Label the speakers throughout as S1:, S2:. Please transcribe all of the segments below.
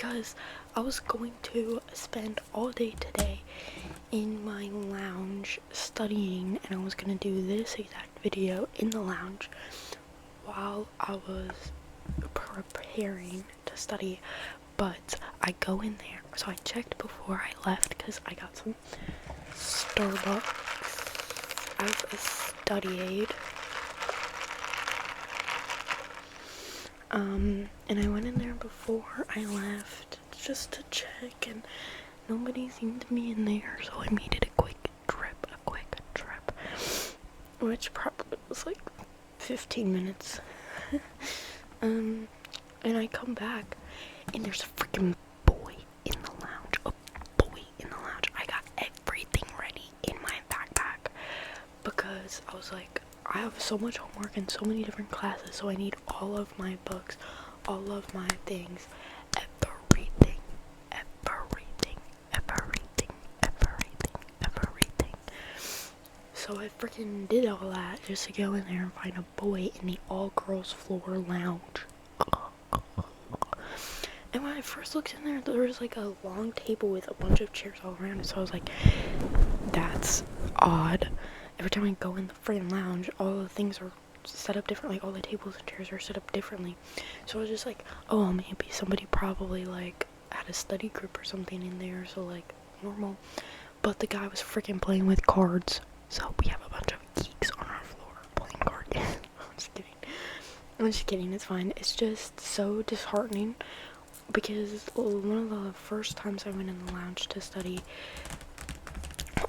S1: because I was going to spend all day today in my lounge studying, and I was gonna do this exact video in the lounge while I was preparing to study. But I go in there, so I checked before I left because I got some Starbucks as a study aid. And I went in there before I left just to check, and nobody seemed to be in there, so I made it a quick trip, which probably was like 15 minutes. And I come back, and there's a freaking boy in the lounge, I got everything ready in my backpack, because I was like, I have so much homework and so many different classes, so I need all of my books, all of my things, everything. So I freaking did all that just to go in there and find a boy in the all-girls floor lounge. And when I first looked in there, there was like a long table with a bunch of chairs all around it, so I was like, that's odd. Every time I go in the freaking lounge, all the things are set up differently, all the tables and chairs are set up differently. So I was just like, oh, maybe somebody probably like had a study group or something in there, so like normal. But the guy was freaking playing with cards, so we have a bunch of geeks on our floor playing cards. I'm just kidding, it's fine. It's just so disheartening because one of the first times I went in the lounge to study,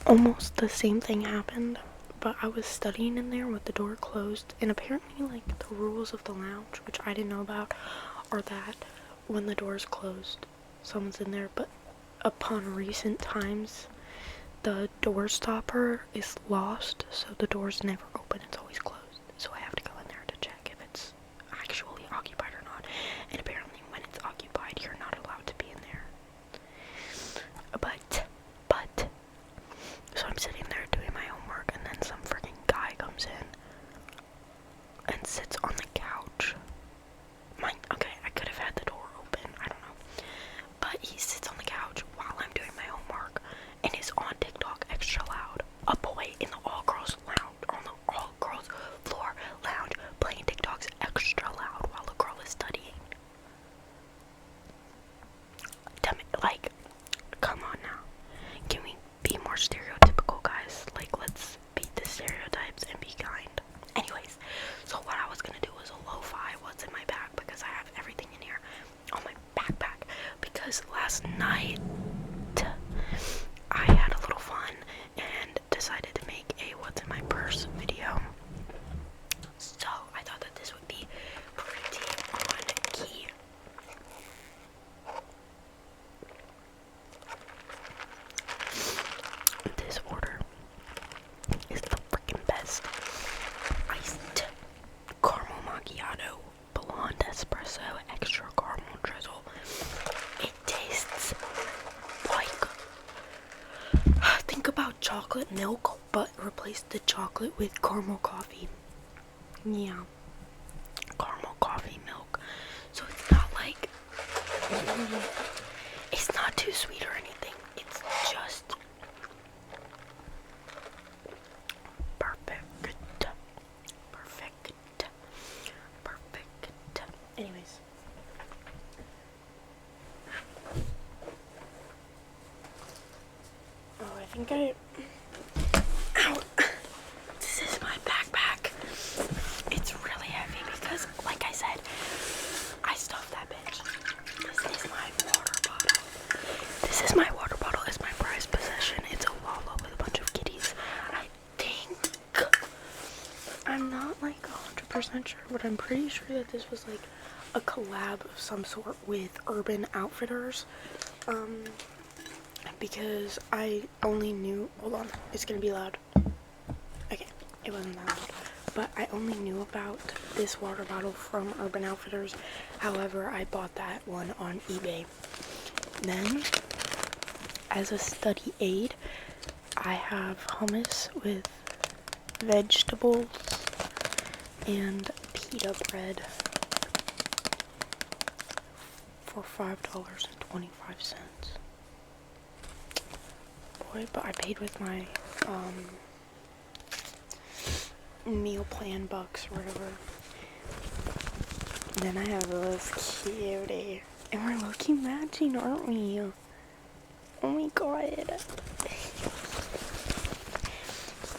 S1: almost the same thing happened, but I was studying in there with the door closed, and apparently like the rules of the lounge, which I didn't know about, are that when the door is closed, someone's in there, but upon recent times, the door stopper is lost, so the door's never open, it's always closed, so I have to go in there to check if it's actually occupied or not, and apparently when it's occupied, you're not allowed to be in there. But, so I'm sitting there doing my homework, and then some freaking guy comes in and sits on the couch. Okay, I could have had the door open, I don't know. But he sits on the couch while I'm doing my homework and is on TikTok extra loud. A boy in the all-girls lounge, on the all-girls floor lounge, playing TikToks extra loud while the girl is studying. Damn it, like, come on now. Can we be more stereotypical, guys? Like, let's beat the stereotypes and be kind. Anyways, so what I was gonna do was a lo-fi what's in my bag, because I have everything in here on my backpack, because last night I had a little fun and decided to make a what's in my purse video. So I thought that this would be pretty on key. This order is the freaking best. Iced caramel macchiato, blonde espresso, extra caramel drizzle. It tastes like, think about chocolate milk, but replace the chocolate with caramel coffee. Yeah, caramel coffee milk. So it's not like, it's not too sweet or anything. It's just perfect. Anyways. Oh, I think ow. This is my backpack. It's really heavy because, like I said, I stuffed that bitch. This is my water bottle. This is my water bottle. It's my prized possession. It's a Lala with a bunch of kitties. I think, I'm not like 100% sure, but I'm pretty sure that this was like a collab of some sort with Urban Outfitters. Because I only knew, hold on, it's gonna be loud. Okay, it wasn't that loud. But I only knew about this water bottle from Urban Outfitters. However, I bought that one on eBay. Then, as a study aid, I have hummus with vegetables and pita bread for $5.25. Boy, but I paid with my meal plan bucks or whatever. Then I have this cutie. And we're looking matching, aren't we? Oh my god.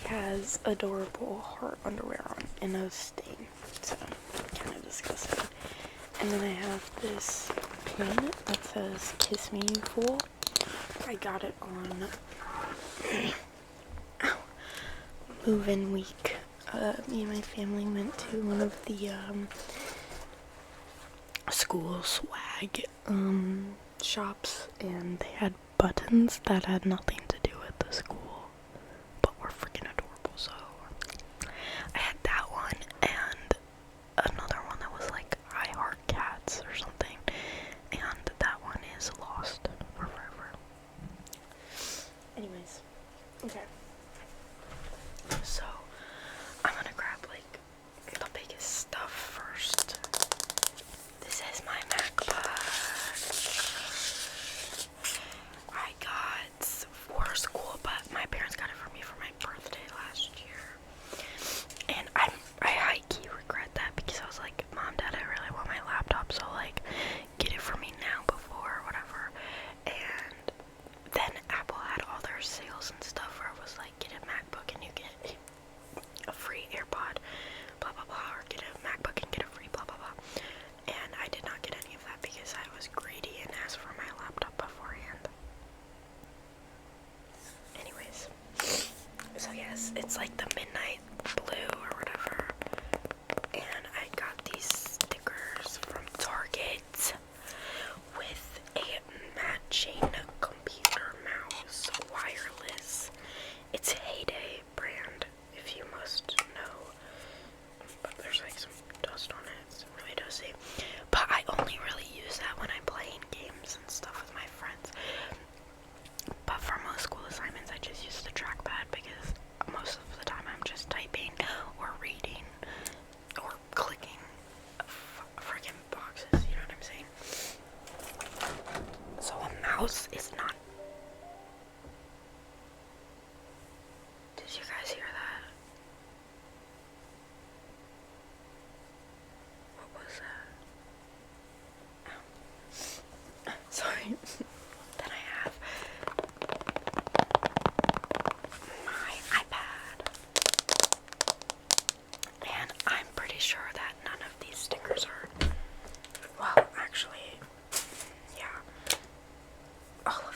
S1: He has adorable heart underwear on and a stain. So, kind of disgusting. And then I have this pin that says "Kiss Me, You Fool." I got it on move-in week. Me and my family went to one of the school swag shops, and they had buttons that had nothing to do with the school, but were freaking adorable. So I had that one and another one that was like "I Heart Cats" or something, and that one is lost for forever. Anyways, okay. So I'm gonna grab like the biggest stuff first. This is my MacBook. I got for school, but my parents got it for me for my birthday last year. And I high-key regret that because I was like, Mom, Dad, I really want my laptop, so like, get it for me now before whatever. And then Apple had all their sales and stuff where it was like, get a MacBook and you get a free AirPod, blah blah blah, or get a MacBook and get a free blah blah blah. And I did not get any of that because I was greedy and asked for my laptop beforehand. Anyways, so yes, it's like the midnight blue or whatever, and I got these stickers from Target with a matching computer mouse, wireless. It's Heyday brand, if you must know, but there's like some dust on it. It's really dusty, but I only really use that when I'm playing games and stuff with my friends. But for most school assignments, I just use the trackpad because most of the time I'm just typing or reading or clicking freaking boxes, you know what I'm saying? So a mouse is not. Did you guys hear that? What was that? Oh. Sorry. Then I have my iPad. And I'm pretty sure that none of these stickers are, well, actually, yeah, all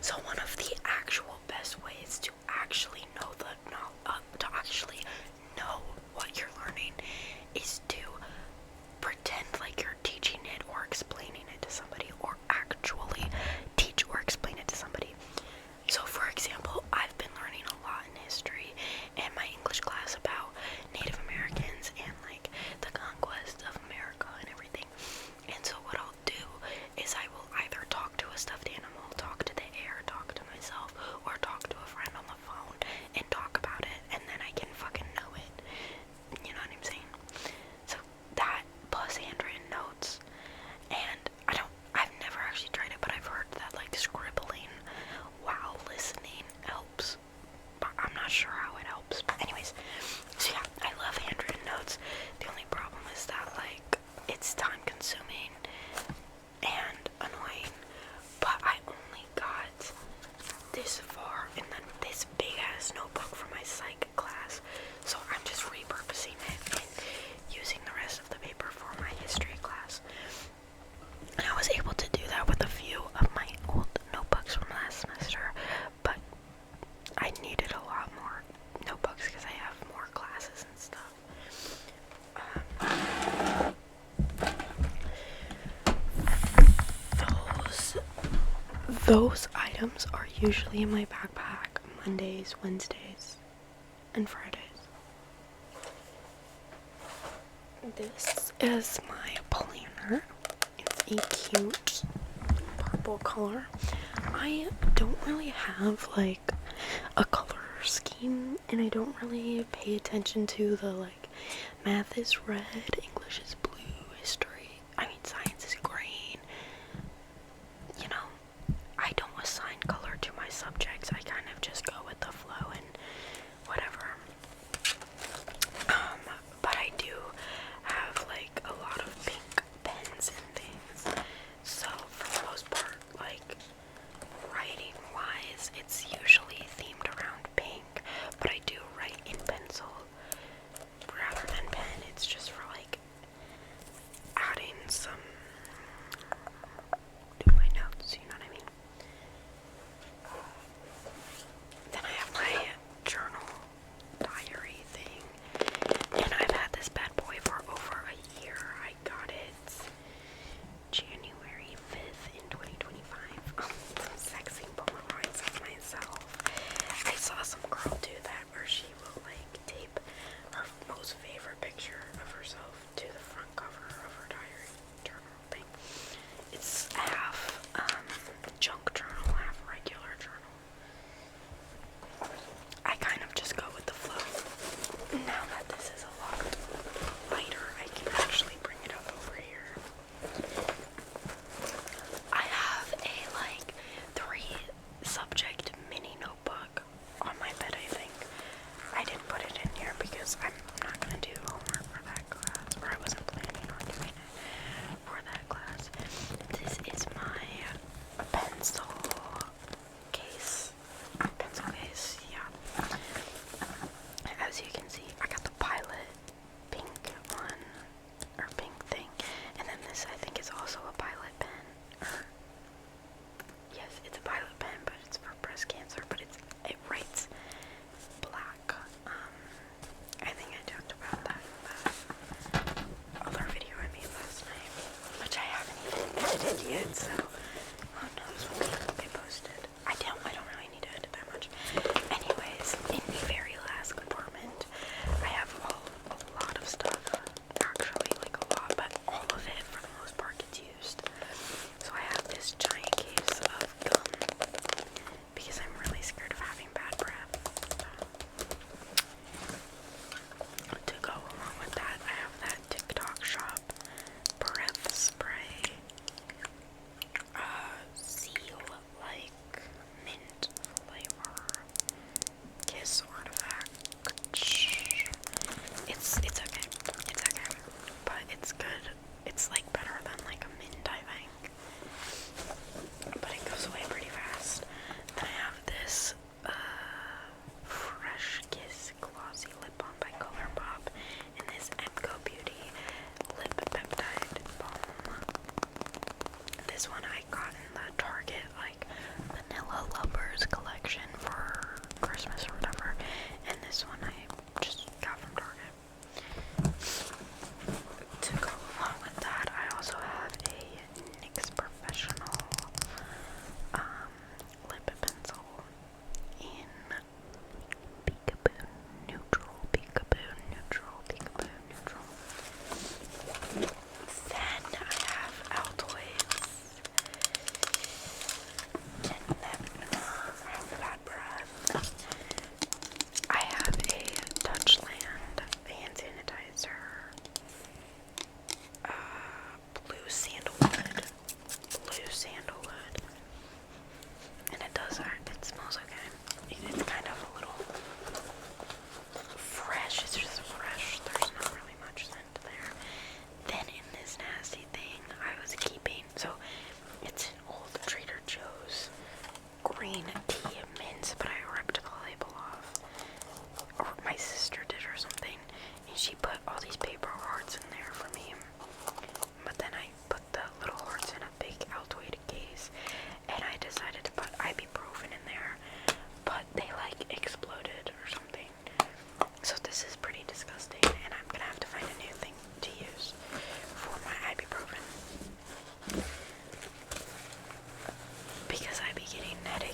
S1: So one of the actual best ways to actually to actually know what you're learning is to pretend like you're teaching it or explaining it to somebody, or actually teach or explain it to somebody. So for example, I've been learning a lot in history in my English class about Native Americans and like the conquest of America and everything. And so what I'll do is I will either talk to a stuffed animal, talk to the air, talk to myself, or talk to a friend on the phone and talk about it, and then I can fucking know it. You know what I'm saying? So that plus handwritten notes, and I've never actually tried it, but I've heard that like scribbling while listening helps, but I'm not sure how it helps. But anyways, so yeah, I love handwritten notes. The only problem is that like it's time consuming and annoying, but I only got this far in this big ass notebook for my psych class, so I'm just repurposing it and using the rest of the paper for my history class. And I was able to do that with a few of my old notebooks from last semester, but I needed a lot more notebooks because I have more classes and stuff. Those items are usually in my backpack Mondays, Wednesdays, and Fridays. This is my planner. It's a cute purple color. I don't really have like a color scheme, and I don't really pay attention to the like math is red, English is blue, science is green. You know, I don't assign color to my subjects. I kind of just go with the flow and whatever. But I do have like a lot of pink pens and things. So for the most part, like writing wise, it's usually themed around pink, but I do write in pencil rather than pen. It's just for like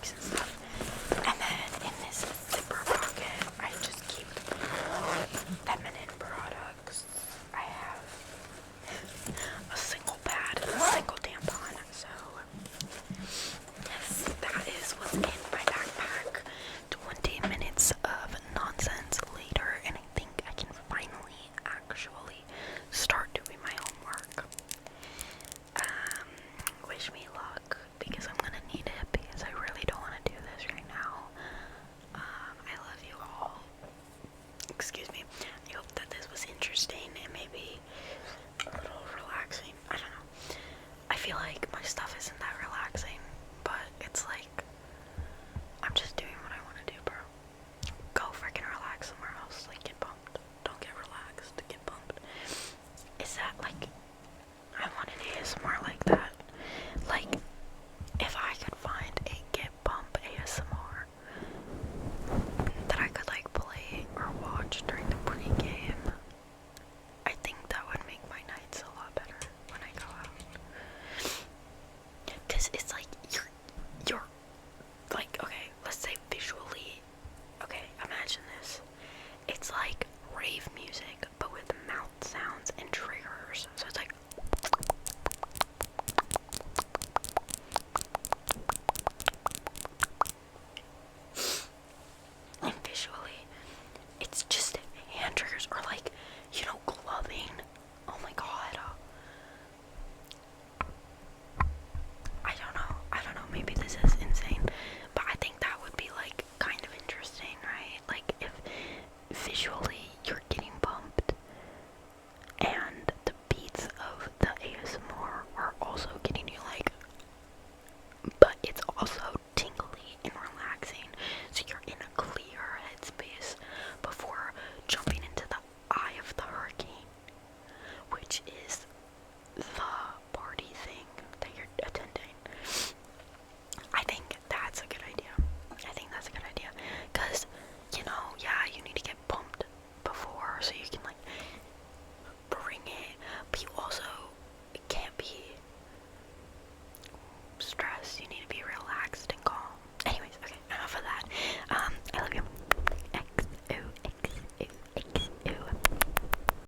S1: musics and stuff. And then in this zipper pocket, I just keep feminine products. I have a single pad and a single tampon. So, yes, that is what's in my backpack. 20 minutes of nonsense later, and I think I can finally actually start doing my homework. Wish me luck, because I'm gonna need it, because I really don't want to do this right now. I love you all. Excuse me. I hope that this was interesting and maybe a little relaxing. I don't know. I feel like my stuff isn't that relaxing, but it's like, I'm just doing what I want to do, bro. Go freaking relax somewhere else. Like, get bumped. Don't get relaxed. Get bumped. Is that like, I want an ASMR like that. Like, if I could find a get bump ASMR that I could like play or watch during the pregame, I think that would make my nights a lot better when I go out. Cause it's like you're like, okay, let's say visually, okay, imagine this. It's like rave music, but with mouth sounds and triggers. So it's like and visually, it's just hand triggers or like, you know, gloving. Oh my god. I don't know, maybe this is insane, but I think that would be like kind of interesting, right? Like if visually you're getting bumped and the beats of the ASMR are also getting you